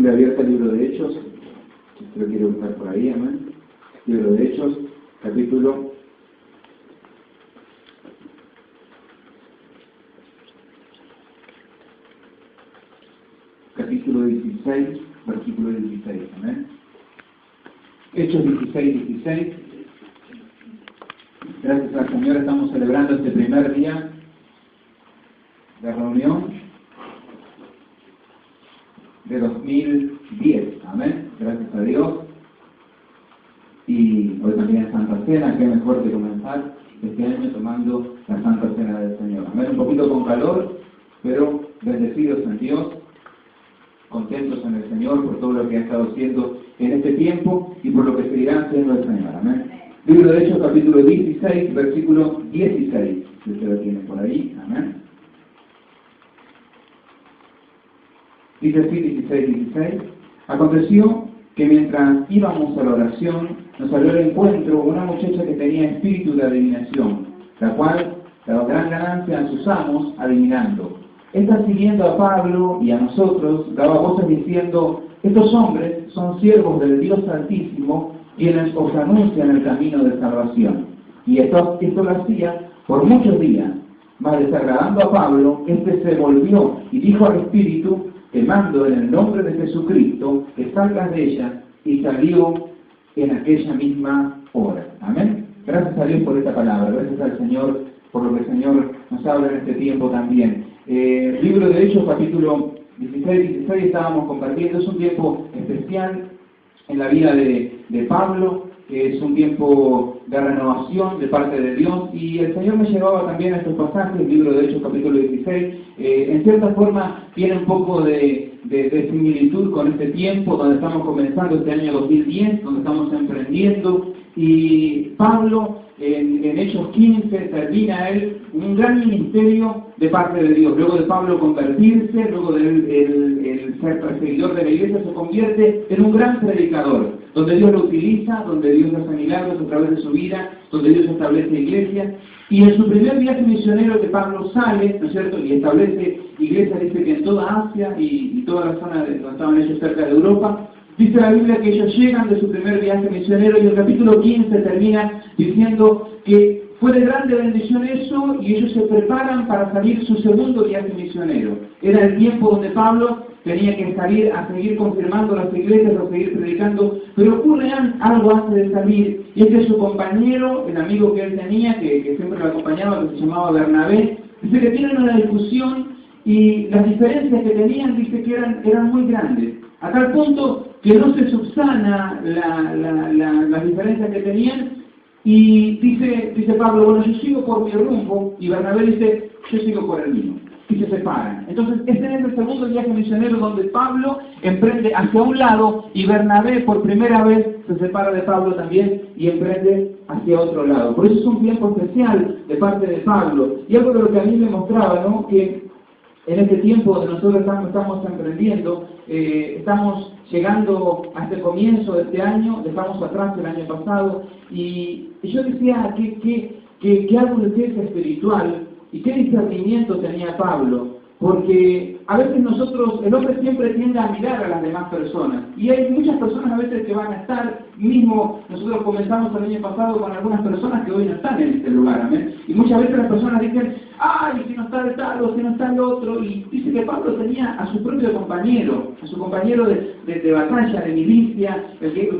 Biblia abierta al libro de Hechos, si usted lo quiere buscar por ahí, amén. Libro de Hechos, capítulo 16, versículo 16, amén. Hechos 16, 16. Gracias al Señor estamos celebrando este primer día de reunión de 2010, amén. Gracias a Dios. Y hoy también es Santa Cena, qué mejor que comenzar este año tomando la Santa Cena del Señor. Amén. Un poquito con calor, pero bendecidos en Dios, contentos en el Señor por todo lo que ha estado haciendo en este tiempo y por lo que seguirá haciendo el Señor. Amén. Libro de Hechos, capítulo 16, versículo 16. Si usted lo tiene por ahí. Amén. Dice así, 16, 16. Aconteció que mientras íbamos a la oración, nos salió al encuentro una muchacha que tenía espíritu de adivinación, la cual daba gran ganancia a sus amos adivinando. Esta, siguiendo a Pablo y a nosotros, daba voces diciendo: estos hombres son siervos del Dios Altísimo, quienes os anuncian el camino de salvación. Y esto lo hacía por muchos días. Mas desagradando a Pablo, éste se volvió y dijo al espíritu: te mando en el nombre de Jesucristo que salgas de ella, y salió en aquella misma hora. Amén. Gracias a Dios por esta palabra, gracias al Señor por lo que el Señor nos habla en este tiempo también. Libro de Hechos, capítulo 16, 16, estábamos compartiendo. Es un tiempo especial en la vida de Pablo, es un tiempo de renovación de parte de Dios, y el Señor me llevaba también a estos pasajes. El libro de Hechos, capítulo 16, en cierta forma tiene un poco de similitud con este tiempo donde estamos comenzando este año 2010, donde estamos emprendiendo, y Pablo en Hechos 15 termina él un gran ministerio de parte de Dios. Luego de Pablo convertirse, luego de él ser perseguidor de la iglesia, se convierte en un gran predicador, donde Dios lo utiliza, donde Dios hace milagros a través de su vida, donde Dios establece iglesias. Y en su primer viaje misionero que Pablo sale, ¿no es cierto?, y establece iglesias, dice que en toda Asia y toda la zona donde estaban ellos cerca de Europa. Dice la Biblia que ellos llegan de su primer viaje misionero, y el capítulo 15 termina diciendo que fue de grande bendición eso, y ellos se preparan para salir su segundo viaje misionero. Era el tiempo donde Pablo tenía que salir a seguir confirmando las iglesias, a seguir predicando, pero ocurre algo antes de salir, y es que su compañero, el amigo que él tenía, que siempre lo acompañaba, que se llamaba Bernabé, dice que tienen una discusión, y las diferencias que tenían, dice que eran muy grandes, a tal punto que no se subsana las diferencias que tenían. Y dice Pablo: bueno, yo sigo por mi rumbo, y Bernabé dice: yo sigo por el mío, y se separan. Entonces este es el segundo viaje misionero donde Pablo emprende hacia un lado, y Bernabé por primera vez se separa de Pablo también y emprende hacia otro lado. Por eso es un tiempo especial de parte de Pablo, y algo de lo que a mí me mostraba, ¿no?, que en este tiempo donde nosotros estamos emprendiendo, estamos llegando a este comienzo de este año, dejamos atrás el año pasado, y yo decía que algo de ciencia espiritual y qué discernimiento tenía Pablo, porque a veces nosotros, el hombre siempre tiende a mirar a las demás personas, y hay muchas personas a veces que van a estar, mismo nosotros comenzamos el año pasado con algunas personas que hoy no están en este lugar, amén, y muchas veces las personas dicen: ay, si no está el tal o si no está el otro, y dice que Pablo tenía a su propio compañero, a su compañero de batalla, de milicia,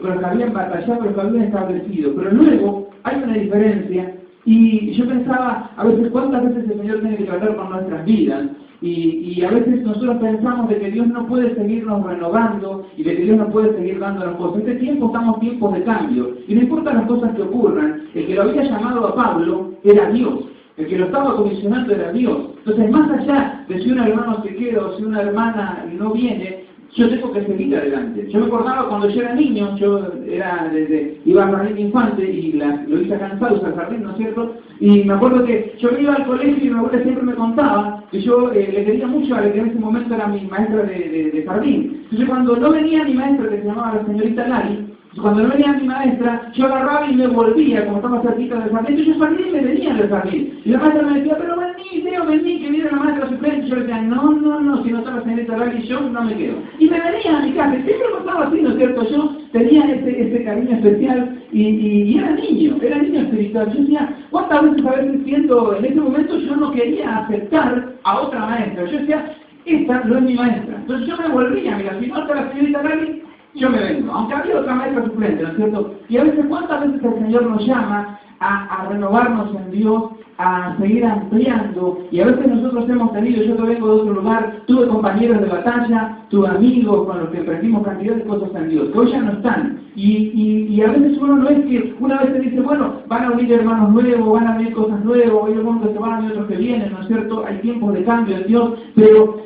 con los que habían batallado, los que habían establecido, pero luego hay una diferencia. Y yo pensaba, a veces, cuántas veces el Señor tiene que tratar con nuestras vidas, y a veces nosotros pensamos de que Dios no puede seguirnos renovando, y de que Dios no puede seguir dándonos cosas. En este tiempo estamos tiempos de cambio, y no importa las cosas que ocurran, el que lo había llamado a Pablo era Dios, el que lo estaba comisionando era Dios. Entonces, más allá de si un hermano se queda o si una hermana no viene, yo tengo que seguir adelante. Yo me acordaba cuando yo era niño, iba al jardín infante, y lo hice acá en Sausa, al jardín, ¿no es cierto? Y me acuerdo que yo iba al colegio, y mi abuela siempre me contaba que yo le quería mucho a la que en ese momento era mi maestra de jardín. Entonces, cuando no venía mi maestra, que se llamaba la señorita Lali, Cuando no venía mi maestra, yo agarraba y me volvía, como estaba cerquita del jardín, yo salía y me venía del jardín. Y la maestra me decía, pero vení, Leo, vení, que viene la maestra suplente. Y yo le decía, no, si no está la señorita Lali, yo no me quedo. Y me venía a mi casa, y siempre pasaba así, ¿no es cierto? Yo tenía ese cariño especial y era niño espiritual. Yo decía, ¿cuántas veces siento, en ese momento yo no quería aceptar a otra maestra? Yo decía, esta no es mi maestra. Entonces yo me volvía, mira, si no está la señorita Lali, yo me vengo, aunque había otra maestra suplente, ¿no es cierto? Y a veces, ¿cuántas veces el Señor nos llama a renovarnos en Dios, a seguir ampliando? Y a veces nosotros hemos tenido, yo que vengo de otro lugar, tuve compañeros de batalla, tuve amigos con los que aprendimos cantidad de cosas en Dios, que hoy ya no están. Y a veces uno no es que una vez se dice, bueno, van a venir hermanos nuevos, van a venir cosas nuevas, hay algunos que se van y otros que vienen, ¿no es cierto? Hay tiempos de cambio en Dios, pero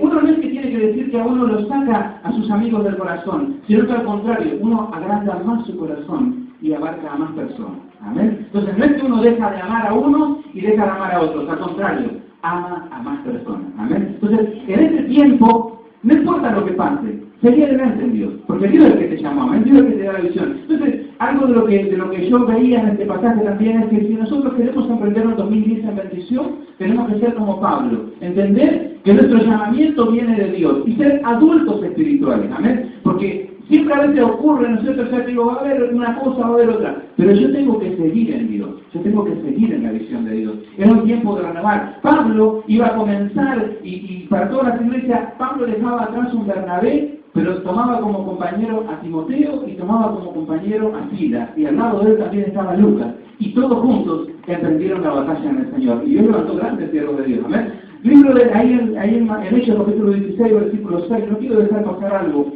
uno no es que tiene que decir que a uno lo saca a sus amigos del corazón, sino que al contrario, uno agranda más su corazón y abarca a más personas. Amén. Entonces no es que uno deja de amar a unos y deja de amar a otros, al contrario, ama a más personas. Amén. Entonces, en este tiempo, no importa lo que pase, seguí adelante en Dios, porque Dios es el que te llamó, amén, Dios es el que te da la visión. Entonces, algo de lo que yo veía en este pasaje también es que si nosotros queremos emprender un 2010 en bendición, tenemos que ser como Pablo, entender que nuestro llamamiento viene de Dios y ser adultos espirituales, amén, porque siempre a veces ocurre, ¿no es cierto? O sea, digo, va a haber una cosa, va a haber otra, pero yo tengo que seguir en Dios, yo tengo que seguir en la visión de Dios. Era un tiempo de renovar. Pablo iba a comenzar, y para todas las iglesias, Pablo dejaba atrás un Bernabé, pero tomaba como compañero a Timoteo y tomaba como compañero a Silas, y al lado de él también estaba Lucas, y todos juntos emprendieron la batalla en el Señor, y Dios levantó grandes siervos de Dios, amén. Libro de ahí en Hechos capítulo 16, versículo 6, no quiero dejar pasar algo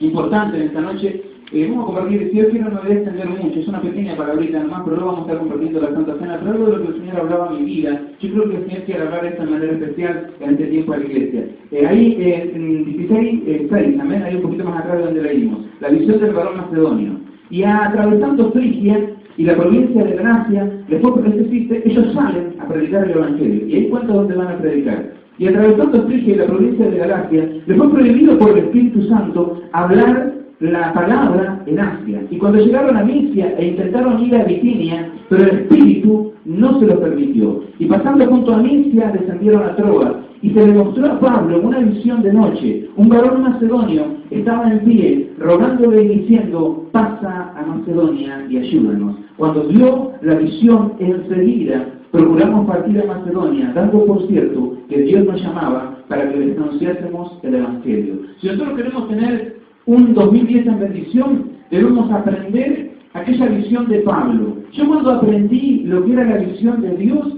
importante en esta noche. Vamos a compartir, si yo quiero no voy a extender mucho, es una pequeña palabrita nomás, pero luego vamos a estar compartiendo la Santa Cena, pero algo de lo que el Señor hablaba en mi vida, yo creo que el Señor quiere hablar de esta manera especial en este tiempo a la iglesia. Ahí en 16:6, amén, ahí un poquito más atrás de donde leímos, la visión del varón macedonio. Y atravesando Frigia y la provincia de Galacia, después que necesite, ellos salen a predicar el Evangelio, y ahí cuenta dónde van a predicar. Y atravesando Frigia y la provincia de Galacia, les fue prohibido por el Espíritu Santo hablar la palabra en Asia. Y cuando llegaron a Misia e intentaron ir a Bitinia, pero el Espíritu no se lo permitió. Y pasando junto a Misia, descendieron a Troas. Y se le mostró a Pablo en una visión de noche. Un varón macedonio estaba en pie, rogándole y diciendo, pasa a Macedonia y ayúdanos. Cuando vio la visión enseguida, procuramos partir a Macedonia, dando por cierto que Dios nos llamaba para que les anunciásemos el Evangelio. Si nosotros queremos tener un 2010 en bendición, debemos aprender aquella visión de Pablo. Yo cuando aprendí lo que era la visión de Dios,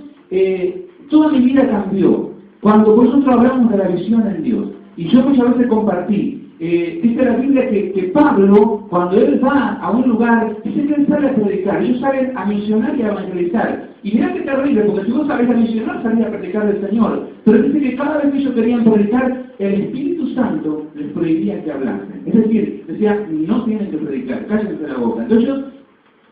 toda mi vida cambió. Cuando nosotros hablamos de la visión en Dios, y yo muchas veces compartí, dice la Biblia que Pablo, cuando él va a un lugar, dice que él sale a predicar, ellos salen a misionar y a evangelizar. Y mirá qué terrible, porque si vos salís a misionar, salís a predicar del Señor. Pero dice que cada vez que ellos querían predicar, el Espíritu Santo les prohibía que hablasen. Es decir, decía, no tienen que predicar, cállense la boca. Entonces yo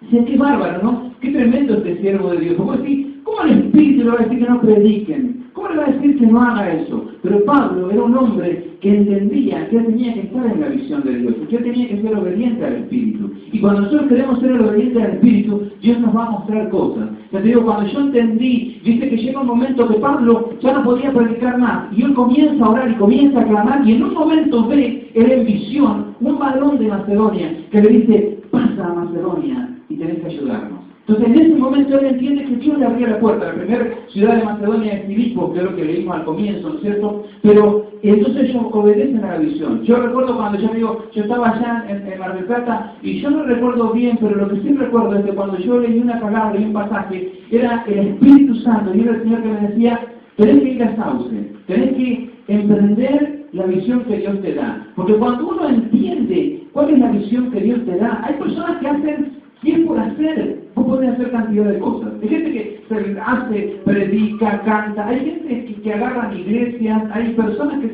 decía, qué bárbaro, ¿no? Qué tremendo este siervo de Dios. Como decir, ¿cómo el Espíritu le va a decir que no prediquen? ¿Cómo le va a decir que no haga eso? Pero Pablo era un hombre que entendía que él tenía que estar en la visión de Dios, que él tenía que ser obediente al Espíritu. Y cuando nosotros queremos ser obedientes al Espíritu, Dios nos va a mostrar cosas. Ya te digo, cuando yo entendí, dice que llega un momento que Pablo ya no podía predicar más, y él comienza a orar y comienza a clamar, y en un momento ve, él en visión, un varón de Macedonia, que le dice, pasa a Macedonia y tenés que ayudarnos. Entonces en ese momento él entiende que Dios le abría la puerta. La primera ciudad de Macedonia es Filipo, que es lo que leímos al comienzo, ¿no es cierto? Pero entonces ellos obedecen a la visión. Yo recuerdo cuando yo estaba allá en Mar del Plata, y yo no recuerdo bien, pero lo que sí recuerdo es que cuando yo leí una palabra y un pasaje, era el Espíritu Santo, y era el Señor que me decía, tenés que ir a Sauce, tenés que emprender la visión que Dios te da. Porque cuando uno entiende cuál es la visión que Dios te da, hay personas que hacen, y es por hacer, vos podés hacer cantidad de cosas. Hay gente que hace, predica, canta, hay gente que agarran iglesias, hay personas que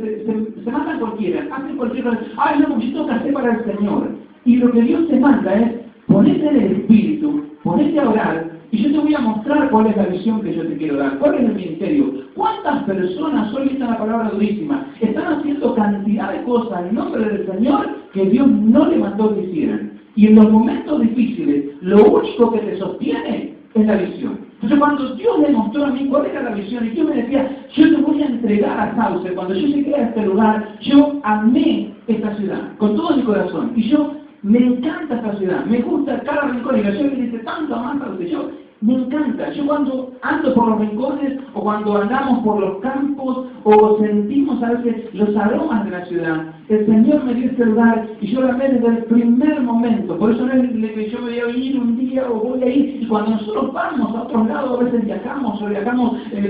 se mandan cualquiera, hacen cualquier cosa. Ay, no, yo tengo que hacer para el Señor. Y lo que Dios te manda es, ponete en el Espíritu, ponete a orar, y yo te voy a mostrar cuál es la visión que yo te quiero dar, cuál es el ministerio. ¿Cuántas personas, hoy está la palabra durísima, están haciendo cantidad de cosas en nombre del Señor que Dios no le mandó que hicieran? Y en los momentos difíciles, lo único que te sostiene es la visión. Entonces, cuando Dios me mostró a mí cuál era la visión, y Dios me decía, yo te voy a entregar a Sauce, cuando yo llegué a este lugar, yo amé esta ciudad, con todo mi corazón. Y yo, me encanta esta ciudad, me gusta cada rincón, y yo me dice tanto amar Sauce, yo me encanta. Yo cuando ando por los rincones, o cuando andamos por los campos, o sentimos a veces los aromas de la ciudad, el Señor me dio este lugar, y yo la amé desde el primer momento. Por eso no es que yo voy a ir un día, o voy a ir, y cuando nosotros vamos a otros lados, a veces viajamos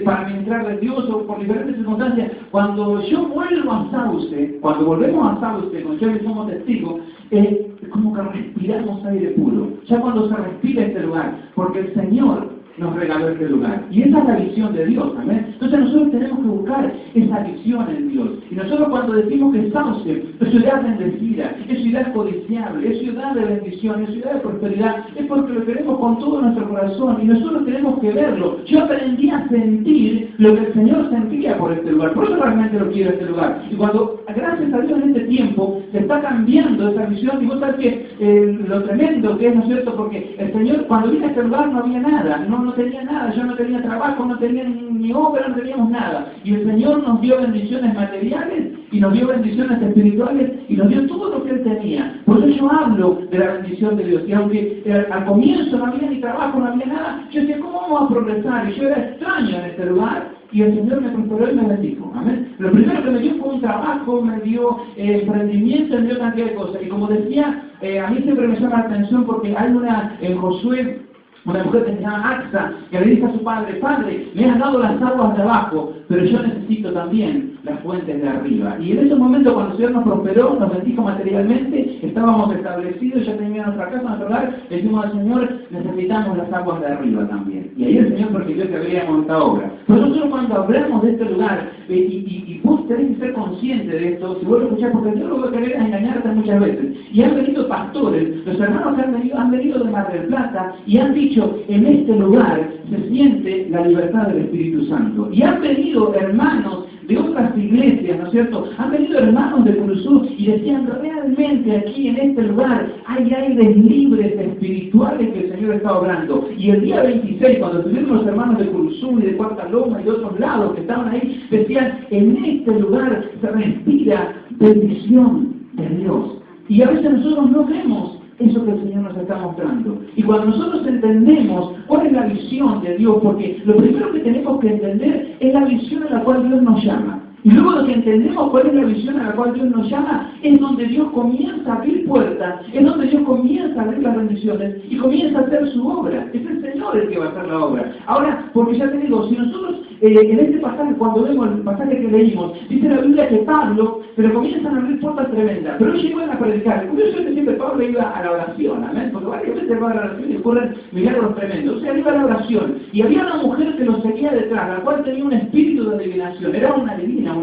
para ministrar de Dios, o por diferentes circunstancias, cuando yo vuelvo a Sauce, cuando volvemos a Sauce, con yo somos testigos, es como que respiramos aire puro. Ya cuando se respira este lugar, porque el Señor nos regaló este lugar. Y esa es la visión de Dios, amén. Entonces nosotros tenemos que buscar esa visión en Dios. Y nosotros cuando decimos que Sauce es ciudad bendecida, es ciudad codiciable, es ciudad de bendición, es ciudad de prosperidad, es porque lo queremos con todo nuestro corazón y nosotros tenemos que verlo. Yo aprendí a sentir lo que el Señor sentía por este lugar. Por eso realmente lo quiero este lugar. Y cuando, gracias a Dios en este tiempo, se está cambiando esa visión. Y vos sabés que lo tremendo que es, ¿no es cierto? Porque el Señor, cuando vine a este lugar no había nada, no tenía nada, yo no tenía trabajo, no tenía ni obra, no teníamos nada. Y el Señor nos dio bendiciones materiales y nos dio bendiciones espirituales y nos dio todo lo que Él tenía. Por eso yo hablo de la bendición de Dios. Y aunque al comienzo no había ni trabajo, no había nada, yo decía, ¿cómo vamos a progresar? Y yo era extraño en este lugar. Y el Señor me prosperó y me bendijo. Amén. Lo primero que me dio fue un trabajo, me dio emprendimiento, me dio cantidad de cosas. Y como decía, a mí siempre me llama la atención porque hay en Josué, una mujer que se llama Axa, que le dice a su padre, Padre, me has dado las aguas de abajo, pero yo necesito también las fuentes de arriba. Y en ese momento, cuando el Señor nos prosperó, nos bendijo materialmente, estábamos establecidos, ya teníamos nuestra casa, nuestro hogar, le decimos al Señor, necesitamos las aguas de arriba también. Y ahí el Señor permitió que abriéramos esta obra. Pero nosotros cuando hablamos de este lugar, y vos tenés que ser consciente de esto, si vos lo escuchás, porque Dios lo va a querer engañarte muchas veces. Y han venido pastores, los hermanos que han venido de Mar del Plata, y han dicho, en este lugar se siente la libertad del Espíritu Santo. Y han venido hermanos de otras iglesias, ¿no es cierto? Han venido hermanos de Curuzú y decían, realmente aquí en este lugar hay aires libres espirituales que el Señor está obrando. Y el día 26, cuando estuvieron los hermanos de Curuzú y de Cuarta Loma y de otros lados que estaban ahí, decían, en este lugar se respira bendición de Dios. Y a veces nosotros no vemos eso que el Señor nos está mostrando. Y cuando nosotros entendemos cuál es la visión de Dios, porque lo primero que tenemos que entender es la visión a la cual Dios nos llama. Y luego de que entendemos cuál es la visión a la cual Dios nos llama, es donde Dios comienza a abrir puertas, es donde Dios comienza a abrir las bendiciones y comienza a hacer su obra. Es el Señor el que va a hacer la obra. Ahora, porque ya te digo, si nosotros en este pasaje, cuando vemos el pasaje que leímos, dice la Biblia que Pablo, pero comienzan a abrir puertas tremendas, pero ellos iban a predicar. Curiosamente siempre Pablo iba a la oración, amén, porque varias veces va a la oración y ocurren milagros tremendos. O sea, iba a la oración y había una mujer que lo seguía detrás, la cual tenía un espíritu de adivinación, era una adivina,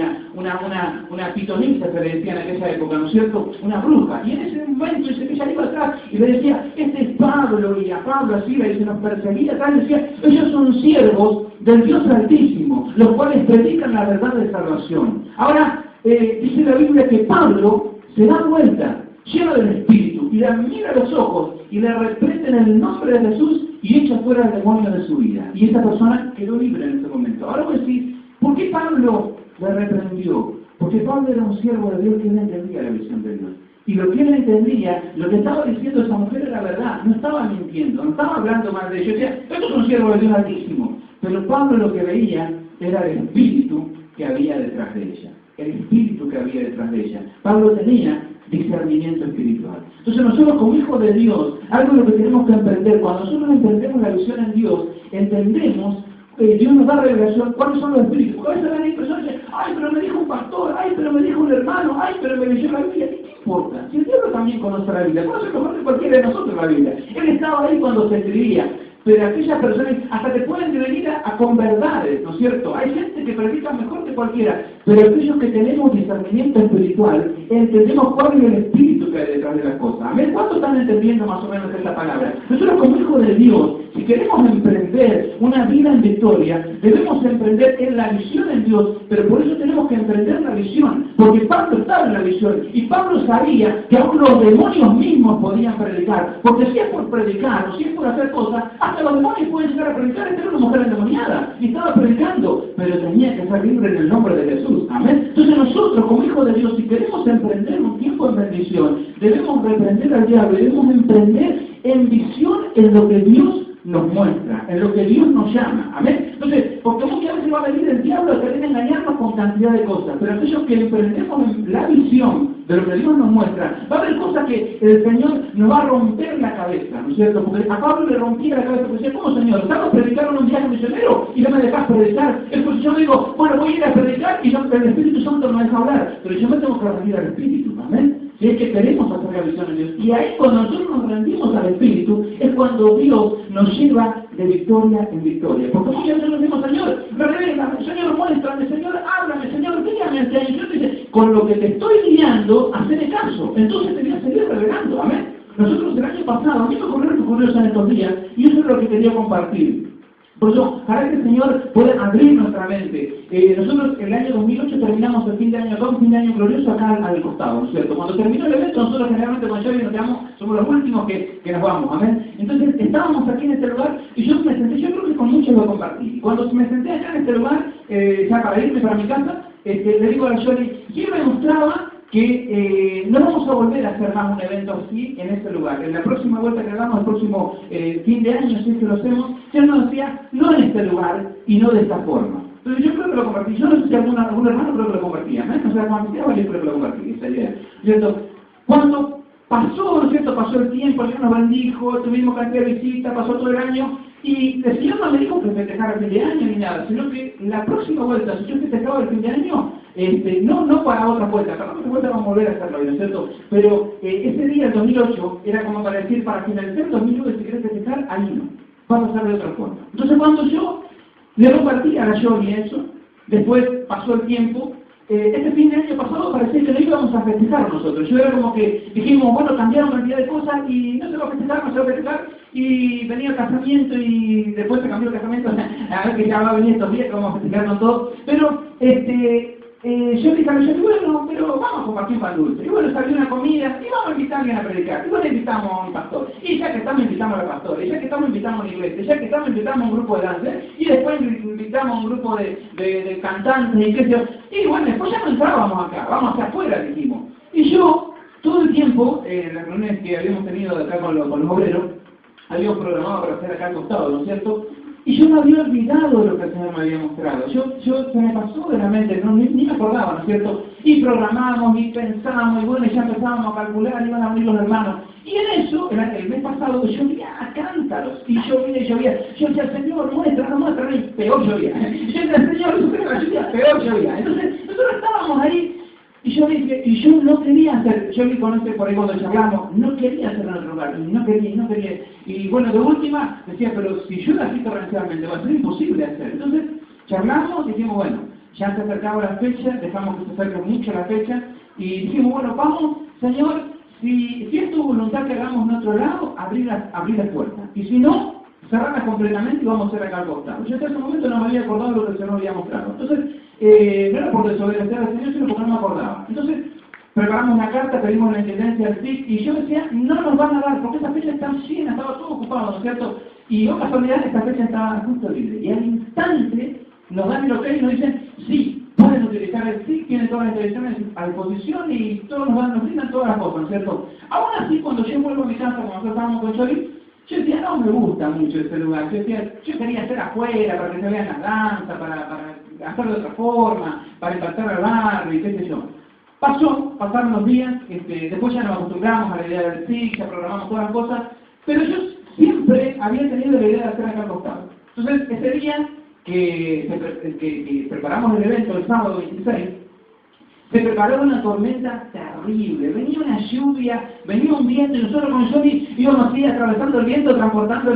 una pitonisa se le decía en aquella época, ¿no es cierto? Una bruja. Y en ese momento dice que ella iba atrás y le decía, este es Pablo, y a Pablo así le dice, nos perseguía atrás, decía, ellos son siervos del Dios Altísimo, los cuales predican la verdad de salvación. Ahora, dice la Biblia que Pablo se da vuelta, lleno del Espíritu, y la mira a los ojos, y le reprende en el nombre de Jesús, y echa fuera el demonio de su vida. Y esa persona quedó libre en ese momento. Ahora voy a decir, ¿por qué Pablo le reprendió? Porque Pablo era un siervo de Dios que no entendía la visión de Dios. Y lo que él entendía, lo que estaba diciendo esa mujer era verdad, no estaba mintiendo, no estaba hablando mal de ellos. Decía, esto es un siervo de Dios Altísimo. Pero Pablo lo que veía era el espíritu que había detrás de ella. El espíritu que había detrás de ella. Pablo tenía discernimiento espiritual. Entonces nosotros como hijos de Dios, algo de lo que tenemos que entender, cuando nosotros entendemos la visión en Dios, entendemos Dios nos da revelación, ¿cuáles son los espíritus? A veces hay personas que dicen, ay, pero me dijo un pastor, ay, pero me dijo un hermano, ay, pero me leyó la Biblia. ¿Qué importa? Si el diablo también conoce la Biblia, conoce mejor que cualquiera de nosotros la Biblia. Él estaba ahí cuando se escribía. Pero aquellas personas hasta te pueden venir con verdades, ¿no es cierto? Hay gente que predica mejor que cualquiera, Pero aquellos que tenemos discernimiento espiritual, entendemos cuál es el espíritu que hay detrás de las cosas. Amén. ¿Cuántos están entendiendo más o menos esta palabra? Nosotros como hijos de Dios, si queremos emprender una vida en victoria, debemos emprender en la visión en Dios, pero por eso tenemos que emprender la visión, porque Pablo estaba en la visión, y Pablo sabía que aún los demonios mismos podían predicar, porque si es por predicar, o si es por hacer cosas, hasta los demonios pueden llegar a predicar. Esta era una mujer endemoniada, y estaba predicando, pero tenía que ser libre en el nombre de Jesús. Amén. Entonces nosotros, como hijos de Dios, si queremos emprender un tiempo de bendición, debemos reprender al diablo, debemos emprender en visión en lo que Dios nos muestra, en lo que Dios nos llama. Amén. Entonces, porque muchas veces va a venir el diablo a querer engañarnos con cantidad de cosas, pero aquellos que emprendemos en la visión de lo que Dios nos muestra, va a haber cosas que el Señor nos va a romper la cabeza, ¿no es cierto? Porque a Pablo le rompía la cabeza, porque decía, ¿cómo, Señor? Estamos predicando un viaje misionero y no me dejas predicar. Entonces yo digo, bueno, voy a ir a predicar y el Espíritu Santo no me deja hablar, pero yo me tengo que rendir al Espíritu. Amén. Si es que queremos hacer la visión en Dios. Y ahí cuando nosotros nos rendimos al Espíritu, es cuando Dios nos lleva de victoria en victoria. Porque muchas veces nos decimos, Señor, revélame, Señor, muéstrame, Señor, háblame, Señor, dígame este año. Yo te dice, con lo que te estoy guiando, hazme caso. Entonces te voy a seguir revelando. Amén. Nosotros el año pasado, a mí me ocurrió en estos días, y eso es lo que quería compartir. Por eso, para que el Señor pueda abrir nuestra mente. Nosotros el año 2008 terminamos el fin de año, todo un fin de año glorioso acá al costado, ¿no es cierto? Cuando terminó el evento, nosotros generalmente con Xavi nos quedamos, somos los últimos que nos vamos, amén. Entonces, estábamos aquí en este lugar y yo me senté, yo creo que con muchos lo compartí. Cuando me senté acá en este lugar, ya para irme para mi casa, le digo a la Xavi, yo me mostraba que no vamos a volver a hacer más un evento así en este lugar. En la próxima vuelta que hagamos, el próximo fin de año, si es que lo hacemos, ya nos decía, no en este lugar y no de esta forma. Entonces yo creo que lo compartí. Yo no sé si algún hermano creo que lo compartía. ¿No? O sea, cuando yo creo que lo compartí, esa idea. ¿Cierto? Cuando pasó, ¿no es cierto? Pasó el tiempo, el Señor nos bendijo, tuvimos cantidad de visitas, pasó todo el año, y el Señor no me dijo que festejara el fin de año ni nada, sino que la próxima vuelta, si yo festejaba el fin de año, no para otra vuelta, para otra vuelta vamos a volver a hacerlo, ¿no es cierto? Pero ese día, el 2008, era como para decir, para finalizar el 2009, si querés festejar, ahí no, vamos a hacer de otra forma. Entonces cuando yo le compartí a la Johnny eso, después pasó el tiempo, este fin de año pasado parecía que no íbamos a festejar nosotros. Yo era como que dijimos, bueno, cambiaron cantidad de cosas y no se va a festejar, no se va a festejar. Y venía el casamiento y después se cambió el casamiento. A ver que ya va a venir estos días que vamos a festejar con todo. Pero yo dije a mi bueno, pero vamos a compartir pan dulce. Y bueno, salió una comida y vamos a invitar a alguien a predicar. Y bueno, invitamos a un pastor. Y ya que estamos, invitamos a los pastores. Y ya que estamos, invitamos a una iglesia. Y ya que estamos, invitamos a un grupo de danza. Y después invitamos a un grupo de cantantes y qué sé yo. Y bueno, después ya no entrábamos acá, vamos hacia afuera, dijimos. Y yo, todo el tiempo, las reuniones que habíamos tenido acá con los obreros, habíamos programado para hacer acá al costado, ¿no es cierto? Y yo me había olvidado de lo que el Señor me había mostrado. Yo se me pasó de la mente, ni me acordaba, ¿no es cierto? Y programamos, y pensamos, y bueno, ya empezábamos a calcular, iban a venir los hermanos. Y en eso, el mes pasado, llovía a cántaros, y llovía. Yo decía, Señor, muestra, y peor llovía. Yo decía, Señor, supera la lluvia, peor llovía. Entonces, nosotros estábamos ahí, y yo dije, y yo no quería hacer, yo vi con por ahí cuando charlamos, no quería hacer en otro lugar, no quería. Y bueno, de última, decía, pero si yo la quito torrencialmente, va a ser imposible hacer. Entonces, charlamos y dijimos, bueno, ya se acercaba la fecha, dejamos que se acerque mucho la fecha, y dijimos, bueno, vamos, Señor, si es tu voluntad que hagamos en otro lado, abrir las puertas. Y si no, cerrarlas completamente y vamos a hacer acá al costado. Yo hasta ese momento no me había acordado de lo que el Señor había mostrado. Entonces, no era por desobedecer al Señor, sino porque no me acordaba. Entonces, preparamos una carta, pedimos la intendencia al TIC, y yo decía, no nos van a dar, porque esa fecha está llena, estaba todo ocupado, ¿no es cierto? Y por casualidad esta fecha estaba justo libre. Y al instante nos dan el ok y nos dicen, sí, pueden utilizar el TIC, tienen todas las instalaciones a disposición y todos nos brindan todas las cosas, ¿no es cierto? Aún así, cuando yo vuelvo a mi casa, cuando nosotros estábamos con Chori, yo decía, no me gusta mucho este lugar. Yo quería hacer afuera, para que se vean las danzas, para hacerlo de otra forma, para impactar al barrio y qué sé yo. Pasaron los días, después ya nos acostumbramos a la idea del SIC, ya programamos todas las cosas, pero yo siempre había tenido la idea de hacer acá al costado. Entonces, ese día que preparamos el evento, el sábado 26, se preparó una tormenta terrible, venía una lluvia, venía un viento, y nosotros con Johnny íbamos así atravesando el viento, transportando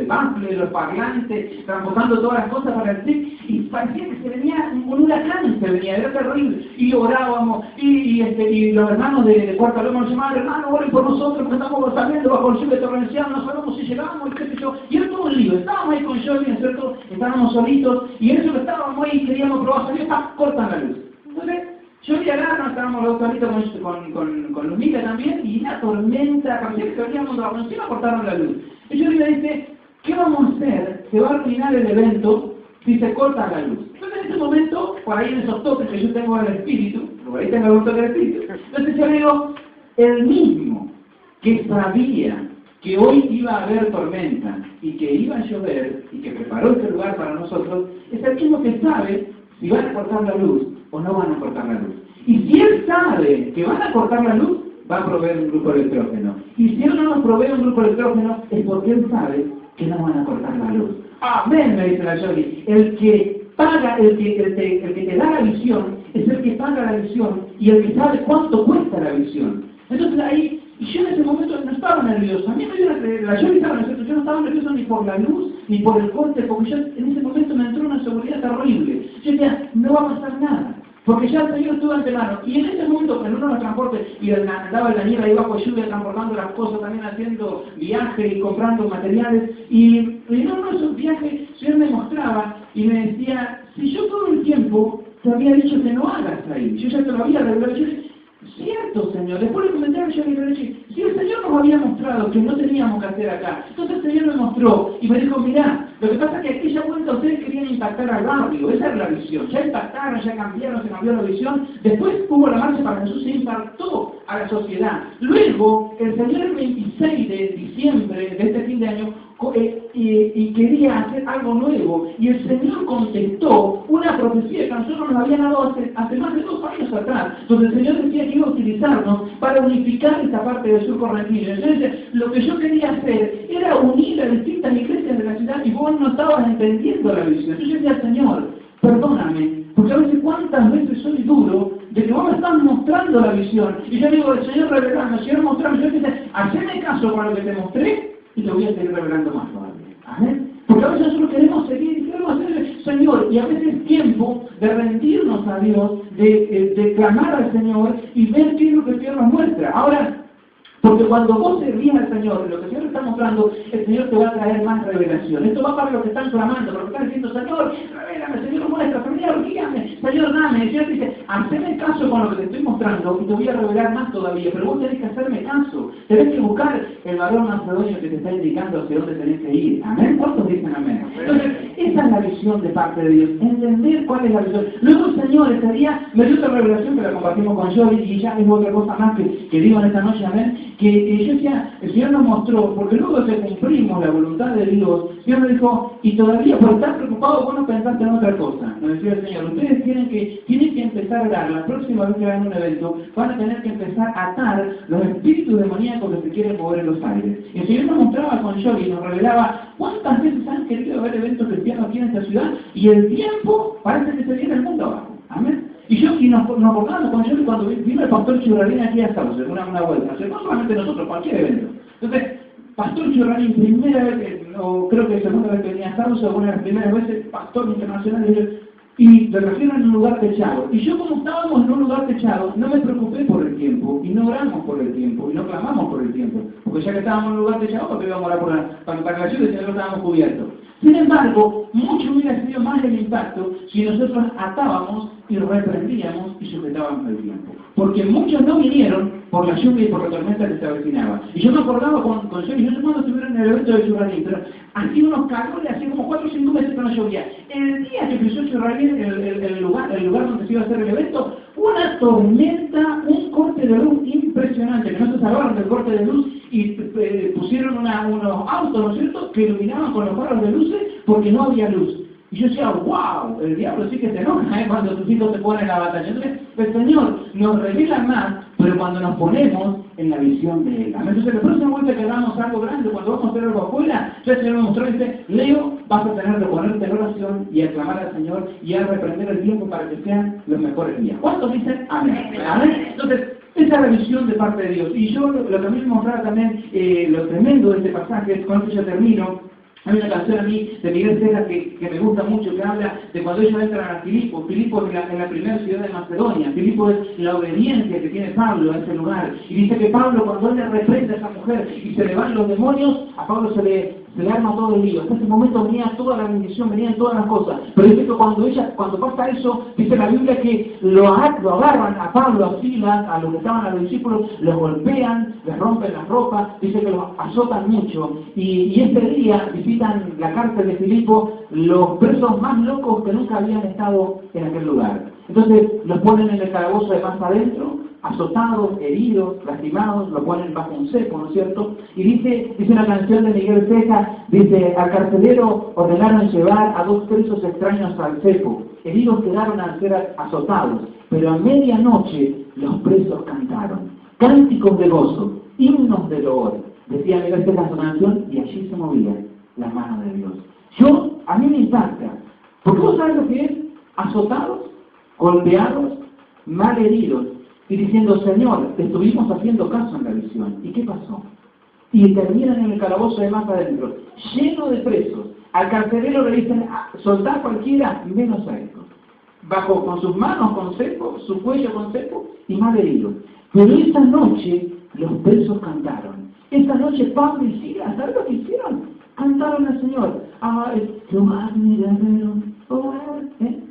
baffles, los parlantes, transportando todas las cosas para el TIC, y parecía que se venía un huracán, era terrible, y orábamos, y los hermanos de Cuarta Loma nos llamaban, hermano, oren por nosotros, que estamos saliendo bajo el lluvia torrencial, no sabemos si llegamos, y qué sé yo, y era todo un lío, estábamos ahí con Johnny, ¿no es cierto?, estábamos solitos, y en eso que estábamos ahí, queríamos probar salir, cortan la luz. Entonces, yo y agarro, estábamos los solitos con Lumita también, y una tormenta, parecía que veníamos de la encima, cortaron la luz. Y yo le dice, ¿qué vamos a hacer? Se va a arruinar el evento si se corta la luz. Entonces en ese momento, por ahí en esos toques que yo tengo del espíritu, por ahí tengo un toque del espíritu, entonces yo digo, el mismo que sabía que hoy iba a haber tormenta y que iba a llover y que preparó este lugar para nosotros, es el mismo que sabe si van a cortar la luz o no van a cortar la luz. Y si él sabe que van a cortar la luz, va a proveer un grupo de electrógeno. Y si él no nos provee un grupo de electrógeno, es porque él sabe que no van a cortar la luz. Amén, me dice la Jolie. El que paga, el que te da la visión, es el que paga la visión y el que sabe cuánto cuesta la visión. Entonces ahí, y yo en ese momento no estaba nervioso. A mí me dio la Jolie estaba nerviosa. Yo no estaba nervioso ni por la luz, ni por el corte, porque yo en ese momento me entró una seguridad terrible. Yo decía, no va a pasar nada. Porque ya el Señor estuvo antemano. Y en ese momento, en uno de los transportes, y andaba en la nieve ahí bajo lluvia, transportando las cosas, también haciendo viajes y comprando materiales. Y en uno de esos viajes, el Señor me mostraba y me decía, si yo todo el tiempo te había dicho que no hagas ahí, yo ya te lo había revelado. Yo dije, cierto, Señor. Después de comentar, yo le dije, si el Señor nos había mostrado que no teníamos que hacer acá, entonces el Señor me mostró y me dijo, mirá, lo que pasa es que aquella vuelta ustedes querían impactar al barrio, esa era la visión. Ya impactaron, ya cambiaron, se cambió la visión. Después hubo la marcha para Jesús, se impactó a la sociedad. Luego, el Señor el 26 de diciembre de este fin de año y quería hacer algo nuevo. Y el Señor contestó una profecía que a nosotros nos habían dado hace más de 2 años atrás. Donde el Señor decía que iba a utilizarnos para unificar esta parte del sur correntino. Entonces, lo que yo quería hacer era unir a distintas iglesias de la ciudad y vos no estabas entendiendo la visión. Yo decía, Señor, perdóname, porque a veces cuántas veces soy duro de que vos me estás mostrando la visión. Y yo digo, el Señor revelando, el Señor mostrando, yo digo, haceme caso con lo que te mostré y te voy a seguir revelando más todavía. Amén. Porque a veces nosotros queremos seguir, queremos hacer, Señor, y a veces es tiempo de rendirnos a Dios, de clamar al Señor y ver qué es lo que el Señor nos muestra. Ahora, porque cuando vos servís al Señor, lo que el Señor está mostrando, el Señor te va a traer más revelación. Esto va para los que están clamando, para los que están diciendo, Señor, revélame, Señor, muestra, Señor, guíame, Señor, dame. El Señor dice, haceme caso con lo que te estoy mostrando y te voy a revelar más todavía, pero vos tenés que hacerme caso. Tenés que buscar el varón macedonio que te está indicando hacia dónde tenés que ir. Amén. ¿Cuántos dicen amén? Entonces, esa es la visión de parte de Dios, entender cuál es la visión. Luego el Señor ese día me dio otra revelación que la compartimos con Joey y ya es otra cosa más que digo en esta noche, amén. Que yo decía, el Señor nos mostró, porque luego que cumplimos la voluntad de Dios, el Señor me dijo, y todavía por estar preocupado vos no pensaste en otra cosa. Nos decía el Señor, ustedes tienen que empezar a dar, la próxima vez que hagan un evento, van a tener que empezar a atar los espíritus demoníacos que se quieren mover en los aires. Y el Señor nos mostraba con Jory, nos revelaba cuántas veces han querido ver eventos cristianos aquí en esta ciudad, y el tiempo parece que se viene el mundo abajo. Amén. Y nos acordamos con Jory cuando vino el pastor Churrarín aquí a Sauce, una vuelta, no solamente nosotros, cualquier evento. Entonces, pastor Churrarín, primera vez, o creo que segunda vez que venía a Sauce, o una de las primeras veces, pastor internacional, y me refiero en un lugar techado. Y yo como estábamos en un lugar techado, no me preocupé por el tiempo, y no oramos por el tiempo, y no clamamos por el tiempo. Porque ya que estábamos en un lugar techado, porque íbamos a orar para la lluvia, si no estábamos cubiertos. Sin embargo, mucho hubiera sido más el impacto si nosotros atábamos y reprendíamos y sujetábamos el tiempo. Porque muchos no vinieron por la lluvia y por la tormenta que se avecinaba. Y yo me acordaba con Jory, no sé cuándo estuvieron en el evento de Churrarín, pero hacía unos calores, hacía como 4 o 5 meses que no llovía. El día que cruzó Churrarín, el lugar donde se iba a hacer el evento, una tormenta, un corte de luz impresionante, que no se salvaron del corte de luz y pusieron unos autos, ¿no es cierto?, que iluminaban con los faros de luces porque no había luz. Y yo decía, wow, el diablo sí que se enoja cuando tus hijos se ponen en la batalla. Entonces, el Señor nos revela más, pero cuando nos ponemos en la visión de Él. Entonces, la próxima vuelta que hagamos algo grande, cuando vamos a hacer algo afuera, ya el Señor nos mostró y dice, Leo, vas a tener que ponerte en oración y a clamar al Señor y a reprender el tiempo para que sean los mejores días. ¿Cuántos dicen amén? Amén. Entonces, esa es la visión de parte de Dios. Y yo lo que a mí me mostraba también, lo tremendo de este pasaje, con esto ya termino, Hay una canción a mí de Miguel Ceja que me gusta mucho, que habla de cuando ellos entran a Filipo. Filipo es en la primera ciudad de Macedonia. Filipo es la obediencia que tiene Pablo en ese lugar. Y dice que Pablo, cuando él le reprende a esa mujer y se le van los demonios, a Pablo se le arma todo el lío. Hasta ese momento venía toda la bendición, venían todas las cosas. Pero dice que cuando pasa eso, dice la Biblia que lo agarran a Pablo, a Silas, a los que estaban a los discípulos, los golpean, les rompen las ropas, dice que los azotan mucho. Y ese día visitan la cárcel de Filipo los presos más locos que nunca habían estado en aquel lugar. Entonces los ponen en el calabozo de más adentro, azotados, heridos, lastimados, lo ponen bajo un cepo, ¿no es cierto? Y dice una canción de Miguel Ceja, dice, al carcelero ordenaron llevar a 2 presos extraños al cepo. Heridos quedaron al ser azotados, pero a medianoche los presos cantaron. Cánticos de gozo, himnos de loor, decía Miguel Ceja en su canción, y allí se movía la mano de Dios. A mí me impacta, porque vos sabés lo que es, azotados, golpeados, mal heridos, y diciendo, Señor, te estuvimos haciendo caso en la visión. ¿Y qué pasó? Y terminan en el calabozo de más adentro, lleno de presos. Al carcelero le dicen, soltar cualquiera, menos a estos. Bajo con sus manos con cepo, su cuello con cepo y mal herido. Pero esa noche los presos cantaron. Esa noche Pablo y Silas, ¿sabes lo que hicieron? Cantaron al Señor. Tu admirable,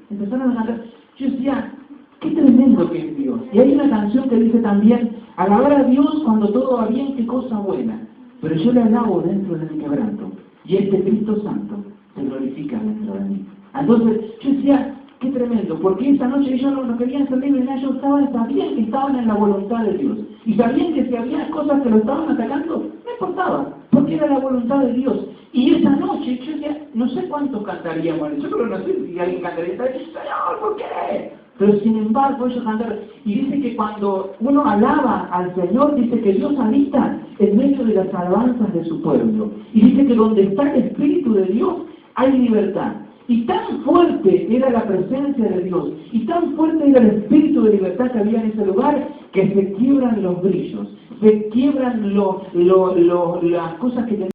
empezaron a cantar. Yo decía, qué tremendo que es Dios. Y hay una canción que dice también, alabar a Dios cuando todo va bien, qué cosa buena. Pero yo le alabo dentro de mi quebranto. Y este Cristo Santo se glorifica dentro de mí. Entonces, yo decía, qué tremendo, porque esa noche ellos no querían ser libres, ellos sabían que estaban en la voluntad de Dios. Y sabían que si había cosas que lo estaban atacando, no importaba, porque era la voluntad de Dios. Y esa noche, yo decía, no sé cuántos cantaríamos, yo creo que no sé si alguien cantaría, Señor, ¿por qué? Pero sin embargo ellos cantaron. Y dice que cuando uno alaba al Señor, dice que Dios habita en medio de las alabanzas de su pueblo. Y dice que donde está el Espíritu de Dios, hay libertad. Y tan fuerte era la presencia de Dios, y tan fuerte era el espíritu de libertad que había en ese lugar, que se quiebran los brillos, se quiebran las cosas que tenían.